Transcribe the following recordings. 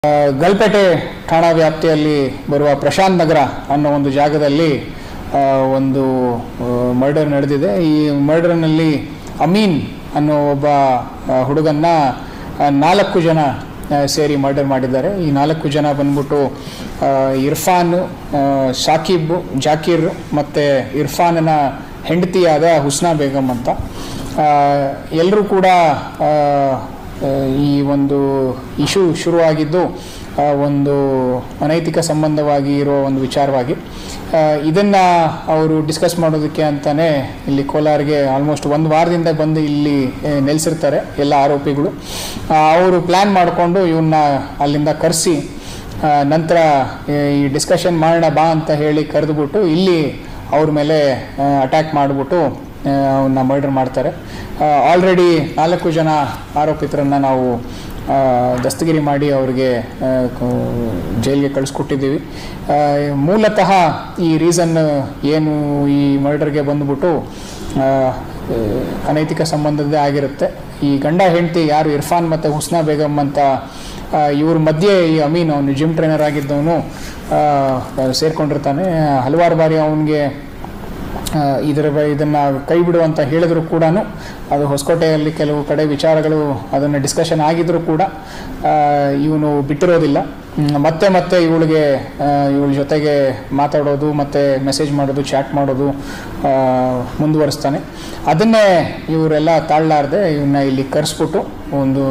ಗಲ್ಪೇಟೆ ಠಾಣಾ ವ್ಯಾಪ್ತಿಯಲ್ಲಿ ಬರುವ ಪ್ರಶಾಂತ್ ನಗರ ಅನ್ನೋ ಒಂದು ಜಾಗದಲ್ಲಿ ಒಂದು ಮರ್ಡರ್ ನಡೆದಿದೆ. ಈ ಮರ್ಡರ್ನಲ್ಲಿ ಅಮೀನ್ ಅನ್ನೋ ಒಬ್ಬ ಹುಡುಗನ್ನ 4 ಜನ ಸೇರಿ ಮರ್ಡರ್ ಮಾಡಿದ್ದಾರೆ. ಈ 4 ಜನ ಬಂದ್ಬಿಟ್ಟು ಇರ್ಫಾನ್, ಶಾಕಿಬ್, ಜಾಕೀರ್ ಮತ್ತು ಇರ್ಫಾನನ ಹೆಂಡತಿಯಾದ ಹುಸ್ನಾ ಬೇಗಂ ಅಂತ. ಎಲ್ಲರೂ ಕೂಡ ಈ ಒಂದು ಇಶ್ಯೂ ಶುರುವಾಗಿದ್ದು ಒಂದು ಅನೈತಿಕ ಸಂಬಂಧವಾಗಿ ಇರೋ ಒಂದು ವಿಚಾರವಾಗಿ. ಇದನ್ನು ಅವರು ಡಿಸ್ಕಸ್ ಮಾಡೋದಕ್ಕೆ ಅಂತಲೇ ಇಲ್ಲಿ ಕೋಲಾರ್ಗೆ ಆಲ್ಮೋಸ್ಟ್ 1 ವಾರದಿಂದ ಬಂದು ಇಲ್ಲಿ ನೆಲೆಸಿರ್ತಾರೆ ಎಲ್ಲ ಆರೋಪಿಗಳು. ಅವರು ಪ್ಲ್ಯಾನ್ ಮಾಡಿಕೊಂಡು ಇವನ್ನ ಅಲ್ಲಿಂದ ಕರೆಸಿ ನಂತರ ಈ ಡಿಸ್ಕಷನ್ ಮಾಡೋಣ ಬಾ ಅಂತ ಹೇಳಿ ಕರೆದುಬಿಟ್ಟು ಇಲ್ಲಿ ಅವ್ರ ಮೇಲೆ ಅಟ್ಯಾಕ್ ಮಾಡಿಬಿಟ್ಟು ಅವನ್ನ ಮರ್ಡರ್ ಮಾಡ್ತಾರೆ. ಆಲ್ರೆಡಿ 4 ಜನ ಆರೋಪಿತರನ್ನು ನಾವು ದಸ್ತಗಿರಿ ಮಾಡಿ ಅವರಿಗೆ ಜೈಲಿಗೆ ಕಳಿಸ್ಕೊಟ್ಟಿದ್ದೀವಿ. ಮೂಲತಃ ಈ ರೀಸನ್ ಏನು, ಈ ಮರ್ಡರ್ಗೆ ಬಂದುಬಿಟ್ಟು ಅನೈತಿಕ ಸಂಬಂಧದ್ದೇ ಆಗಿರುತ್ತೆ. ಈ ಗಂಡ ಹೆಂಡತಿ ಯಾರು ಇರ್ಫಾನ್ ಮತ್ತು ಹುಸ್ನಾ ಬೇಗಂ ಅಂತ, ಇವ್ರ ಮಧ್ಯೆ ಈ ಅಮೀನ್, ಅವನು ಜಿಮ್ ಟ್ರೈನರ್ ಆಗಿದ್ದವನು, ಸೇರ್ಕೊಂಡಿರ್ತಾನೆ. ಹಲವಾರು ಬಾರಿ ಅವನಿಗೆ ಇದನ್ನು ಕೈ ಬಿಡು ಅಂತ ಹೇಳಿದ್ರು ಕೂಡ ಅದು ಹೊಸಕೋಟೆಯಲ್ಲಿ ಕೆಲವು ಕಡೆ ವಿಚಾರಗಳು ಅದನ್ನು ಡಿಸ್ಕಷನ್ ಆಗಿದ್ರೂ ಕೂಡ ಇವನು ಬಿಟ್ಟಿರೋದಿಲ್ಲ. ಮತ್ತೆ ಇವಳ ಜೊತೆಗೆ ಮಾತಾಡೋದು ಮತ್ತು ಮೆಸೇಜ್ ಮಾಡೋದು, ಚಾಟ್ ಮಾಡೋದು ಮುಂದುವರಿಸ್ತಾನೆ. ಅದನ್ನೇ ಇವರೆಲ್ಲ ತಾಳಲಾರದೆ ಇವನ್ನ ಇಲ್ಲಿ ಕರೆಸ್ಬಿಟ್ಟು ಒಂದು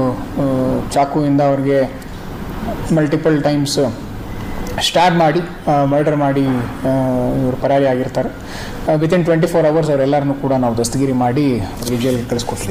ಚಾಕುವಿಂದ ಅವ್ರಿಗೆ ಮಲ್ಟಿಪಲ್ ಟೈಮ್ಸ್ ಸ್ಟಾರ್ಟ್ ಮಾಡಿ ಮರ್ಡರ್ ಮಾಡಿ ಇವರು ಪರಾರಿ ಆಗಿರ್ತಾರೆ. ವಿತಿನ್ 24 hours ಅವರೆಲ್ಲರನ್ನೂ ಕೂಡ ನಾವು ದಸ್ತಗಿರಿ ಮಾಡಿ ಜೈಲಿಗೆ ಕಳಿಸ್ಕೊಡ್ತೀವಿ.